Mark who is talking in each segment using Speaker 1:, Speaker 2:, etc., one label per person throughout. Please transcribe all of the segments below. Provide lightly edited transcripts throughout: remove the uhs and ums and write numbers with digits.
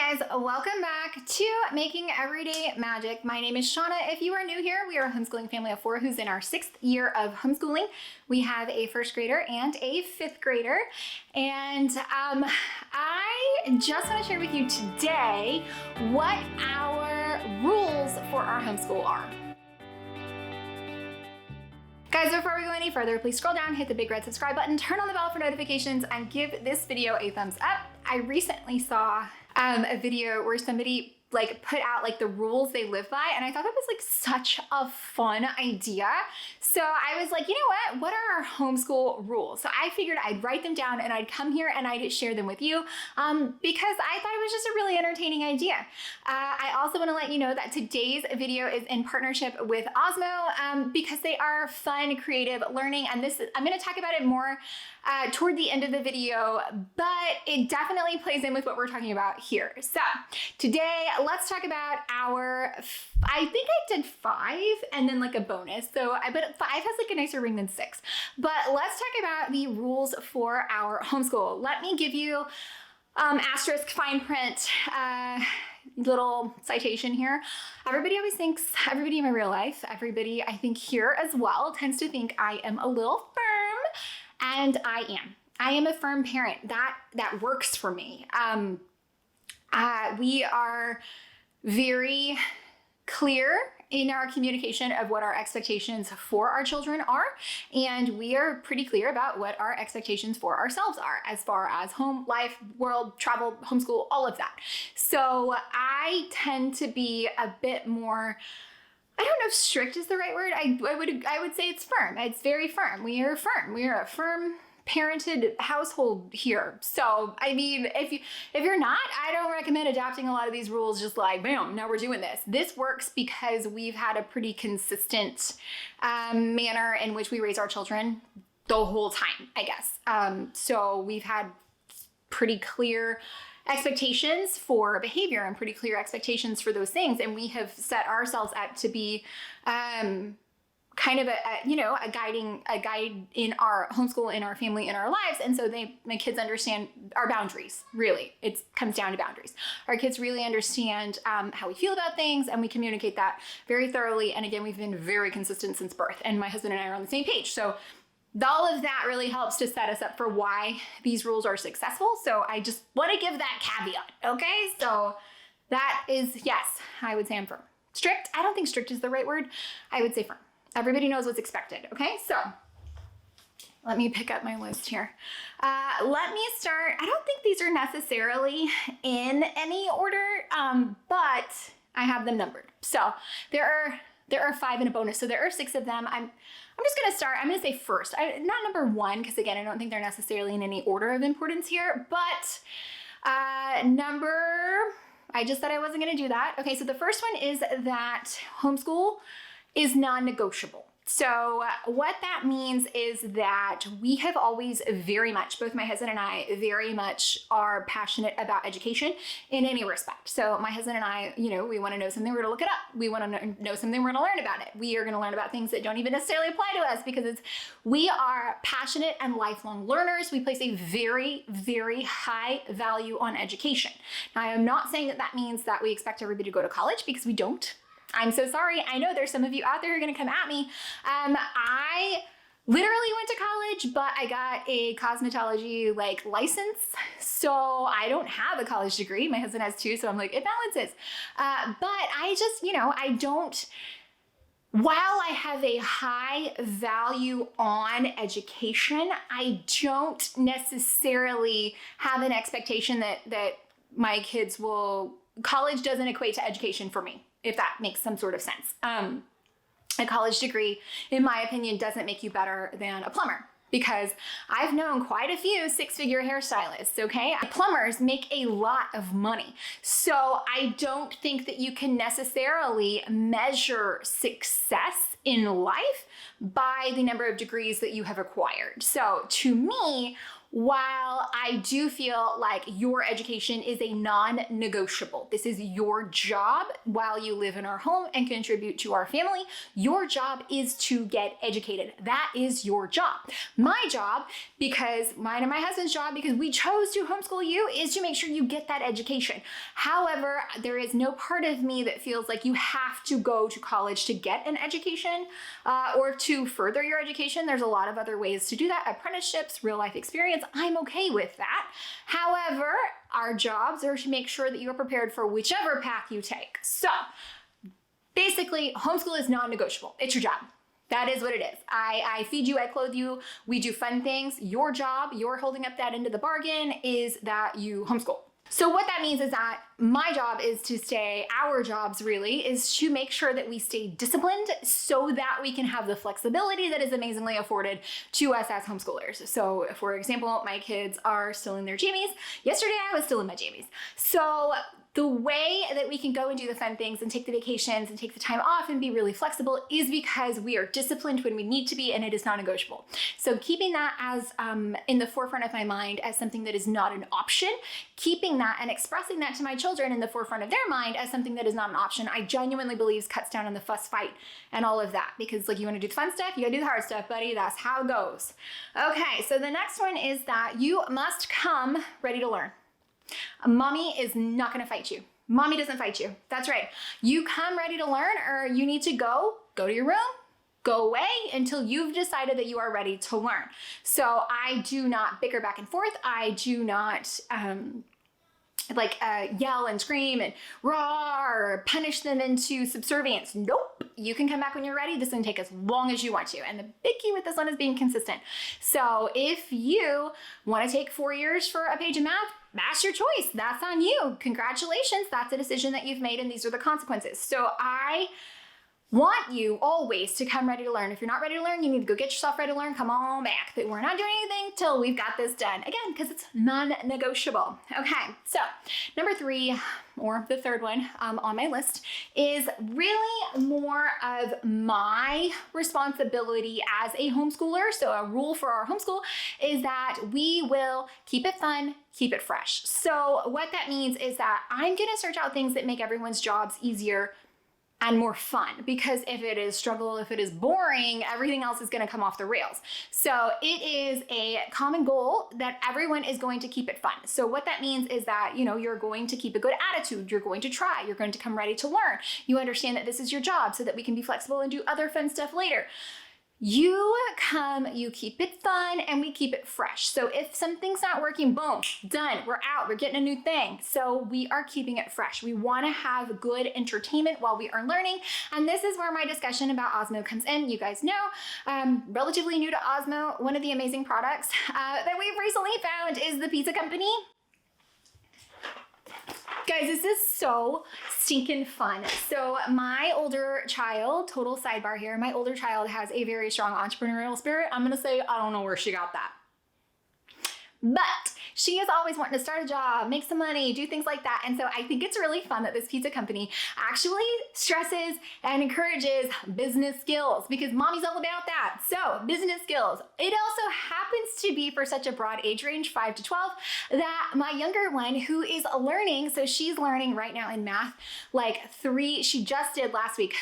Speaker 1: guys, welcome back to Making Everyday Magic. My name is Shauna. If you are new here, we are a homeschooling family of 4 who's in our 6th year of homeschooling. We have a 1st grader and a 5th grader. And I just want to share with you today what our rules for our homeschool are. Guys, before we go any further, please scroll down, hit the big red subscribe button, turn on the bell for notifications, and give this video a thumbs up. I recently saw a video where somebody put out the rules they live by, and I thought that was such a fun idea. So I was like, you know what are our homeschool rules? So I figured I'd write them down and I'd come here and I'd share them with you because I thought it was just a really entertaining idea. I also want to let you know that today's video is in partnership with Osmo because they are fun, creative learning, and I'm going to talk about it more toward the end of the video, but it definitely plays in with what we're talking about here. So today, let's talk about I think I did 5 and then a bonus. But 5 has a nicer ring than 6. But let's talk about the rules for our homeschool. Let me give you asterisk fine print little citation here. Everybody in my real life, everybody I think here as well tends to think I am a little firm, and I am. I am a firm parent. That works for me. We are very clear in our communication of what our expectations for our children are, and we are pretty clear about what our expectations for ourselves are as far as home, life, world, travel, homeschool, all of that. So I tend to be a bit more, I don't know if strict is the right word. I would say it's firm. It's very firm. We are firm. We are a firm parented household here. So, I mean, if you're not, I don't recommend adopting a lot of these rules just bam, now we're doing this. This works because we've had a pretty consistent manner in which we raise our children the whole time, I guess. So we've had pretty clear expectations for behavior and pretty clear expectations for those things. And we have set ourselves up to be kind of a guide in our homeschool, in our family, in our lives. And so my kids understand our boundaries, really. It comes down to boundaries. Our kids really understand how we feel about things, and we communicate that very thoroughly. And again, we've been very consistent since birth, and my husband and I are on the same page. So all of that really helps to set us up for why these rules are successful. So I just want to give that caveat, okay? So that is, yes, I would say I'm firm. Strict, I don't think strict is the right word. I would say firm. Everybody knows what's expected, okay? So let me pick up my list here. Let me start. I don't think these are necessarily in any order, but I have them numbered. So there are 5 in a bonus, so there are 6 of them. I'm just gonna start. I'm gonna say first, not number 1, because again, I don't think they're necessarily in any order of importance here, but I just said I wasn't gonna do that. Okay, so the first one is that homeschool is non-negotiable. So what that means is that we have always very much, both my husband and I, very much are passionate about education in any respect. So my husband and I, we want to know something, we're going to look it up. We want to know something, we're going to learn about it. We are going to learn about things that don't even necessarily apply to us because we are passionate and lifelong learners. We place a very, very high value on education. Now, I am not saying that means that we expect everybody to go to college, because we don't. I'm so sorry. I know there's some of you out there who are going to come at me. I literally went to college, but I got a cosmetology license. So I don't have a college degree. My husband has 2, so I'm it balances. But I just, I don't, while I have a high value on education, I don't necessarily have an expectation that my kids college doesn't equate to education for me, if that makes some sort of sense. A college degree, in my opinion, doesn't make you better than a plumber, because I've known quite a few 6-figure hairstylists, okay? Plumbers make a lot of money. So I don't think that you can necessarily measure success in life by the number of degrees that you have acquired. So to me, While I do feel like your education is a non-negotiable, this is your job while you live in our home and contribute to our family. Your job is to get educated. That is your job. My job, because mine and my husband's job, because we chose to homeschool you, is to make sure you get that education. However, there is no part of me that feels like you have to go to college to get an education or to further your education. There's a lot of other ways to do that. Apprenticeships, real life experience. I'm okay with that. However, our jobs are to make sure that you are prepared for whichever path you take. So basically, homeschool is non-negotiable. It's your job. That is what it is. I feed you, I clothe you, we do fun things. Your job, you're holding up that end of the bargain, is that you homeschool. So what that means is that my job is to our jobs really, is to make sure that we stay disciplined so that we can have the flexibility that is amazingly afforded to us as homeschoolers. So for example, my kids are still in their jammies. Yesterday I was still in my jammies. So the way that we can go and do the fun things and take the vacations and take the time off and be really flexible is because we are disciplined when we need to be, and it is non-negotiable. So keeping that as in the forefront of my mind as something that is not an option, keeping that and expressing that to my children in the forefront of their mind as something that is not an option, I genuinely believe cuts down on the fuss fight and all of that. Because like, you want to do the fun stuff, you gotta do the hard stuff, buddy. That's how it goes. Okay, so the next one is that you must come ready to learn. Mommy is not going to fight you. Mommy doesn't fight you. That's right. You come ready to learn, or you need to go to your room, go away until you've decided that you are ready to learn. So I do not bicker back and forth. I do not yell and scream and rawr or punish them into subservience. Nope. You can come back when you're ready. This can take as long as you want to. And the big key with this one is being consistent. So if you want to take 4 years for a page of math, that's your choice. That's on you. Congratulations. That's a decision that you've made, and these are the consequences. So I want you always to come ready to learn. If you're not ready to learn, you need to go get yourself ready to learn. Come on back. But we're not doing anything till we've got this done. Again, because it's non-negotiable. Okay, so number 3, or the third one on my list, is really more of my responsibility as a homeschooler. So a rule for our homeschool is that we will keep it fun, keep it fresh. So what that means is that I'm going to search out things that make everyone's jobs easier and more fun, because if it is struggle, if it is boring, everything else is going to come off the rails. So it is a common goal that everyone is going to keep it fun. So what that means is that, you're going to keep a good attitude. You're going to try. You're going to come ready to learn. You understand that this is your job so that we can be flexible and do other fun stuff later. You come, you keep it fun, and we keep it fresh. So if something's not working, boom, done, we're out, we're getting a new thing. So we are keeping it fresh. We want to have good entertainment while we are learning. And this is where my discussion about Osmo comes in. You guys know, relatively new to Osmo, one of the amazing products that we've recently found is the pizza company. Guys, this is so stinking fun. So my older child, total sidebar here, my older child has a very strong entrepreneurial spirit. I'm going to say, I don't know where she got that. But she is always wanting to start a job, make some money, do things like that. And so I think it's really fun that this pizza company actually stresses and encourages business skills, because mommy's all about that. So business skills. It also happens to be for such a broad age range, 5 to 12, that my younger one, who is learning, so she's learning right now in math, she just did last week,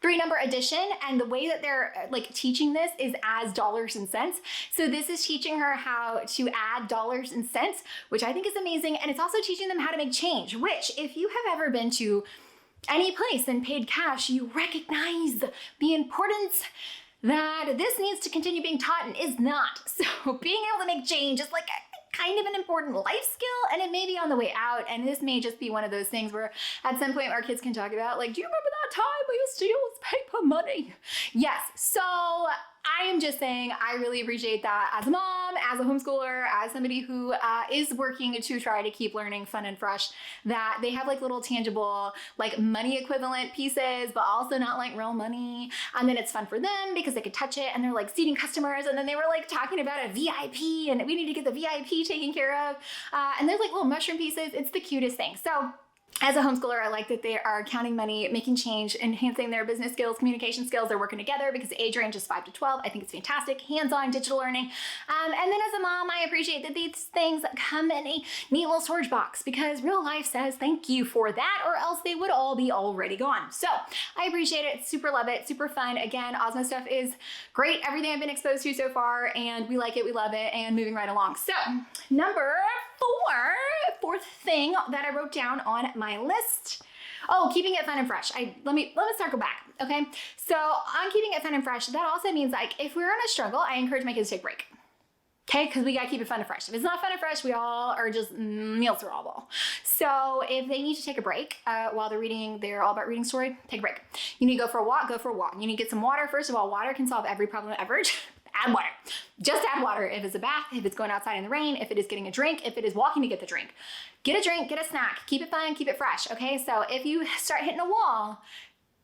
Speaker 1: 3-number addition, and the way that they're teaching this is as dollars and cents. So this is teaching her how to add dollars and cents, which I think is amazing. And it's also teaching them how to make change, which if you have ever been to any place and paid cash, you recognize the importance that this needs to continue being taught and is not. So being able to make change is kind of an important life skill, and it may be on the way out, and this may just be one of those things where at some point our kids can talk about, do you remember that time we used to use paper money? Yes. So I am just saying I really appreciate that as a mom, as a homeschooler, as somebody who is working to try to keep learning fun and fresh, that they have little tangible money equivalent pieces, but also not real money. And then it's fun for them because they could touch it, and they're seating customers, and then they were talking about a VIP, and we need to get the VIP taken care of. And there's little mushroom pieces. It's the cutest thing. So As a homeschooler, I like that they are counting money, making change, enhancing their business skills, communication skills. They're working together because the age range is 5 to 12. I think it's fantastic. Hands-on digital learning. And then as a mom, I appreciate that these things come in a neat little storage box because real life says thank you for that, or else they would all be already gone. So I appreciate it. Super love it. Super fun. Again, Osmo stuff is great. Everything I've been exposed to so far, and we like it. We love it. And moving right along. So number fourth thing that I wrote down on my list. Oh, keeping it fun and fresh. Let me circle back. Okay. So on keeping it fun and fresh, that also means like if we're in a struggle, I encourage my kids to take a break. Okay, because we gotta keep it fun and fresh. If it's not fun and fresh, we all are just miserable. So if they need to take a break while they're reading their all about reading story, take a break. You need to go for a walk, go for a walk. You need to get some water. First of all, water can solve every problem ever. Add water. Just add water. If it's a bath, if it's going outside in the rain, if it is getting a drink, if it is walking to get the drink. Get a drink, get a snack. Keep it fun, keep it fresh. Okay, so if you start hitting a wall,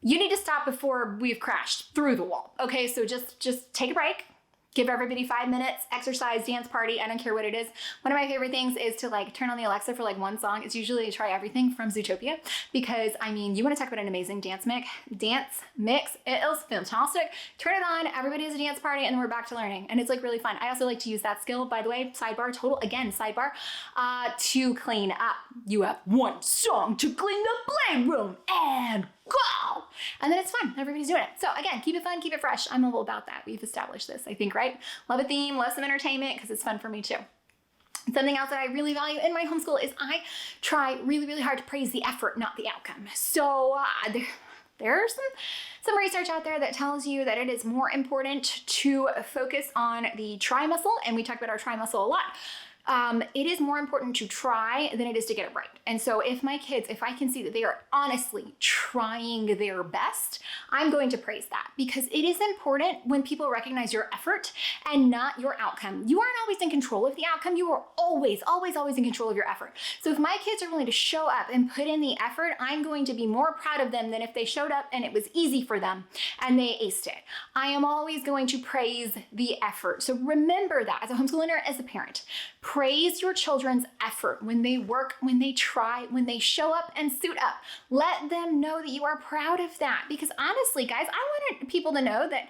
Speaker 1: you need to stop before we've crashed through the wall. Okay, so just take a break. Give everybody 5 minutes, exercise, dance party, I don't care what it is. One of my favorite things is to like turn on the Alexa for like one song. It's usually Try Everything from Zootopia because I mean, you wanna talk about an amazing dance mix, it is fantastic. Turn it on, everybody has a dance party, and then we're back to learning. And it's like really fun. I also like to use that skill, by the way, sidebar, to clean up. You have one song to clean the playroom and go. And then it's fun. Everybody's doing it. So again, keep it fun, keep it fresh. I'm all about that. We've established this, I think, right? Love a theme, love some entertainment because it's fun for me too. Something else that I really value in my homeschool is I try really, really hard to praise the effort, not the outcome. So there's some research out there that tells you that it is more important to focus on the try muscle, and we talk about our try muscle a lot. It is more important to try than it is to get it right. And so if my kids, if I can see that they are honestly trying their best, I'm going to praise that because it is important when people recognize your effort and not your outcome. You aren't always in control of the outcome. You are always, always, always in control of your effort. So if my kids are willing to show up and put in the effort, I'm going to be more proud of them than if they showed up and it was easy for them and they aced it. I am always going to praise the effort. So remember that as a homeschooler, as a parent, praise your children's effort when they work, when they try, when they show up and suit up. Let them know that you are proud of that. Because honestly, guys, I want people to know that,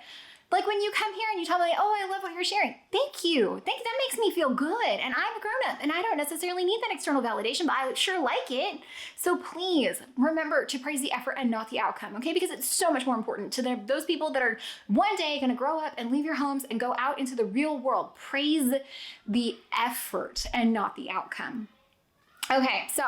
Speaker 1: like when you come here and you tell me, oh, I love what you're sharing. Thank you. That makes me feel good. And I'm a grown up and I don't necessarily need that external validation, but I sure like it. So please remember to praise the effort and not the outcome, okay? Because it's so much more important to those people that are one day gonna grow up and leave your homes and go out into the real world. Praise the effort and not the outcome. Okay, so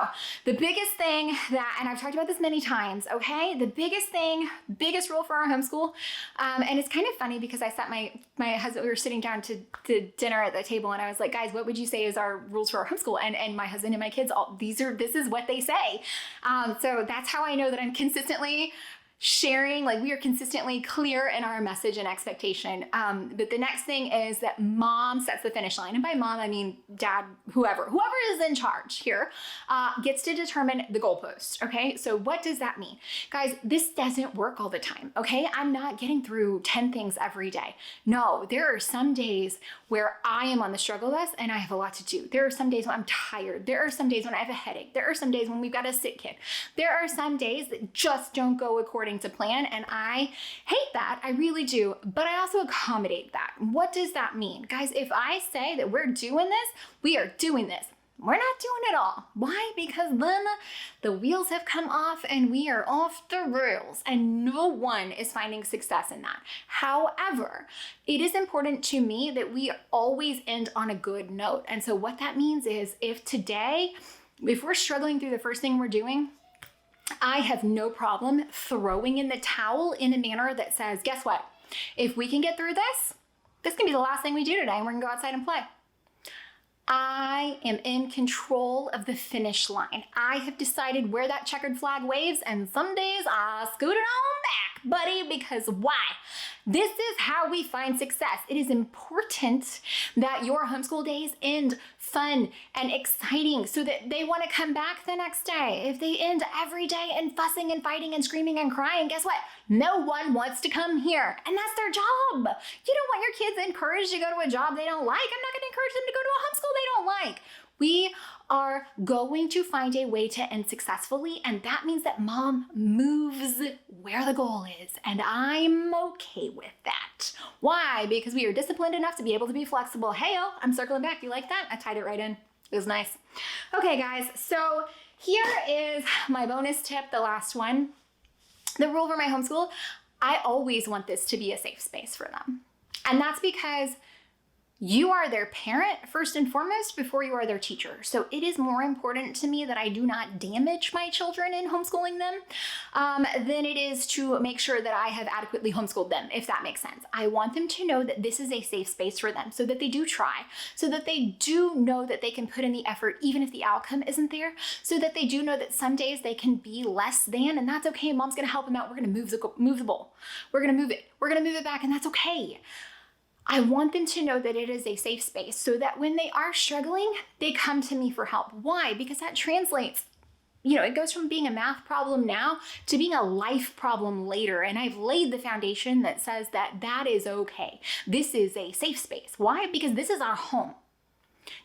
Speaker 1: the biggest thing that, and I've talked about this many times, okay? The biggest rule for our homeschool, and it's kind of funny because I sat my husband, we were sitting down to dinner at the table and I was like, guys, what would you say is our rules for our homeschool? And my husband and my kids, this is what they say. So that's how I know that I'm consistently sharing, like we are consistently clear in our message and expectation. But the next thing is that mom sets the finish line. And by mom, I mean dad, whoever is in charge here, gets to determine the goalpost. Okay. So what does that mean? Guys, this doesn't work all the time. Okay. I'm not getting through 10 things every day. No, there are some days where I am on the struggle bus and I have a lot to do. There are some days when I'm tired. There are some days when I have a headache. There are some days when we've got a sick kid. There are some days that just don't go according to plan, and I hate that. I really do, but I also accommodate that. What does that mean? Guys, if I say that we're doing this, we are doing this. We're not doing it all. Why? Because then the wheels have come off and we are off the rails and no one is finding success in that. However, it is important to me that we always end on a good note. And so what that means is if we're struggling through the first thing we're doing, I have no problem throwing in the towel in a manner that says, guess what? If we can get through this can be the last thing we do today and we're gonna go outside and play. I am in control of the finish line. I have decided where that checkered flag waves, and some days I scoot it on back, buddy, because why? This is how we find success. It is important that your homeschool days end fun and exciting so that they want to come back the next day. If they end every day in fussing and fighting and screaming and crying, guess what? No one wants to come here, and that's their job. You don't want your kids encouraged to go to a job they don't like. I'm not going to encourage them to go to a homeschool they don't like. We are going to find a way to end successfully, and that means that mom moves where the goal is, and I'm okay with that. Why? Because we are disciplined enough to be able to be flexible. Hey-o, I'm circling back. You like that? I tied it right in. It was nice. Okay, guys, so here is my bonus tip, the last one. The rule for my homeschool, I always want this to be a safe space for them. And that's because you are their parent first and foremost before you are their teacher. So it is more important to me that I do not damage my children in homeschooling them than it is to make sure that I have adequately homeschooled them, if that makes sense. I want them to know that this is a safe space for them so that they do try, so that they do know that they can put in the effort even if the outcome isn't there, so that they do know that some days they can be less than, and that's okay. Mom's gonna help them out. We're gonna move the ball. We're gonna move it. We're gonna move it back, and that's okay. I want them to know that it is a safe space so that when they are struggling, they come to me for help. Why? Because that translates, it goes from being a math problem now to being a life problem later. And I've laid the foundation that says that that is okay. This is a safe space. Why? Because this is our home.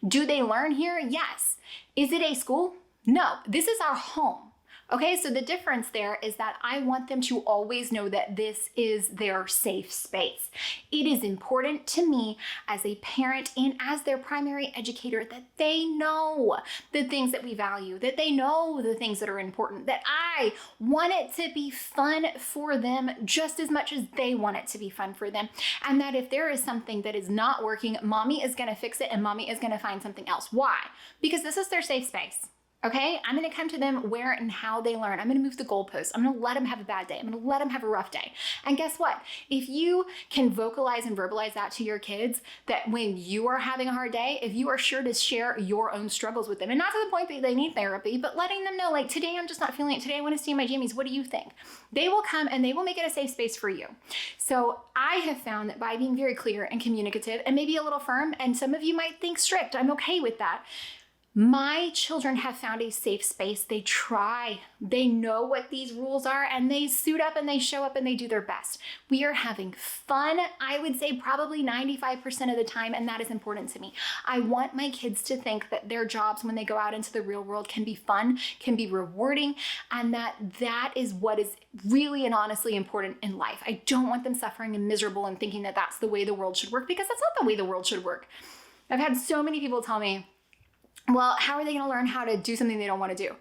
Speaker 1: Do they learn here? Yes. Is it a school? No, this is our home. Okay, so the difference there is that I want them to always know that this is their safe space. It is important to me as a parent and as their primary educator that they know the things that we value, that they know the things that are important, that I want it to be fun for them just as much as they want it to be fun for them. And that if there is something that is not working, mommy is gonna fix it and mommy is gonna find something else. Why? Because this is their safe space. Okay, I'm gonna come to them where and how they learn. I'm gonna move the goalposts. I'm gonna let them have a bad day. I'm gonna let them have a rough day. And guess what? If you can vocalize and verbalize that to your kids, that when you are having a hard day, if you are sure to share your own struggles with them, and not to the point that they need therapy, but letting them know, like, today I'm just not feeling it. Today I wanna stay in my jammies. What do you think? They will come and they will make it a safe space for you. So I have found that by being very clear and communicative and maybe a little firm, and some of you might think strict, I'm okay with that. My children have found a safe space. They try, they know what these rules are, and they suit up and they show up and they do their best. We are having fun, I would say probably 95% of the time, and that is important to me. I want my kids to think that their jobs when they go out into the real world can be fun, can be rewarding, and that is what is really and honestly important in life. I don't want them suffering and miserable and thinking that that's the way the world should work, because that's not the way the world should work. I've had so many people tell me, well, how are they going to learn how to do something they don't want to do?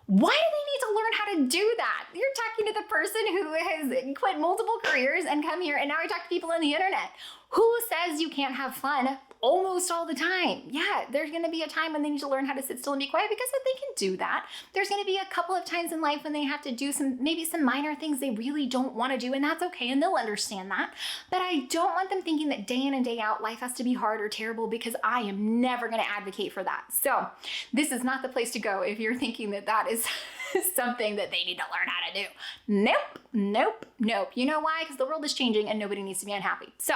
Speaker 1: Why do they need to learn how to do that? You're talking to the person who has quit multiple careers and come here, and now I talk to people on the internet. Who says you can't have fun almost all the time? Yeah, there's going to be a time when they need to learn how to sit still and be quiet, because if they can do that, there's going to be a couple of times in life when they have to do maybe some minor things they really don't want to do, and that's okay, and they'll understand that. But I don't want them thinking that day in and day out life has to be hard or terrible, because I am never going to advocate for that. So this is not the place to go if you're thinking that that is something that they need to learn how to do. Nope, nope, nope. You know why? Because the world is changing and nobody needs to be unhappy. So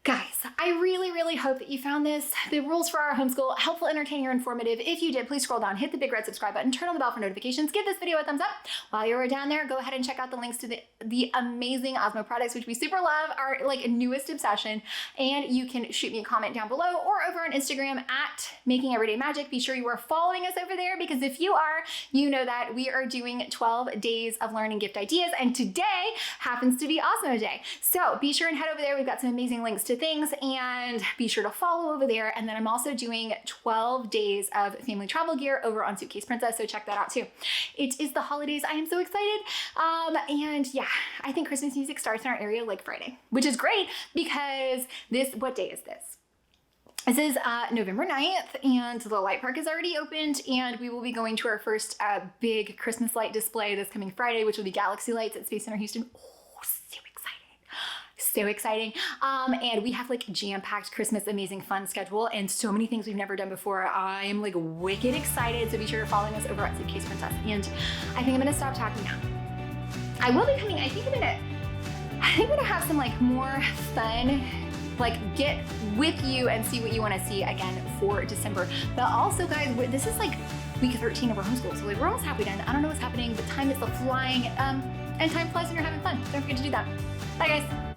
Speaker 1: guys, I really, really hope that you found the rules for our homeschool helpful, entertaining, or informative. If you did, please scroll down, hit the big red subscribe button, turn on the bell for notifications, give this video a thumbs up. While you're down there, go ahead and check out the links to the amazing Osmo products, which we super love, our newest obsession. And you can shoot me a comment down below or over on Instagram at Making Everyday Magic. Be sure you are following us over there, because if you are, you know that we are doing 12 days of learning gift ideas, and today happens to be Osmo Day. So be sure and head over there. We've got some amazing links to things, and be sure to follow over there. And then I'm also doing 12 days of family travel gear over on Suitcase Princess, so check that out too. It is the holidays. I am so excited. And yeah, I think Christmas music starts in our area like Friday, which is great, because what day is this? This is November 9th, and the light park is already opened, and we will be going to our first big Christmas light display this coming Friday, which will be Galaxy Lights at Space Center Houston. So exciting. And we have jam-packed Christmas, amazing fun schedule, and so many things we've never done before. I am wicked excited. So be sure to follow us over at Suitcase Princess. And I think I'm gonna stop talking now. I will be coming, I think I'm gonna have some more fun, get with you and see what you wanna see again for December. But also guys, this is week 13 of our homeschool. So we're almost halfway done. I don't know what's happening, but time is flying, and time flies when you're having fun. Don't forget to do that. Bye guys.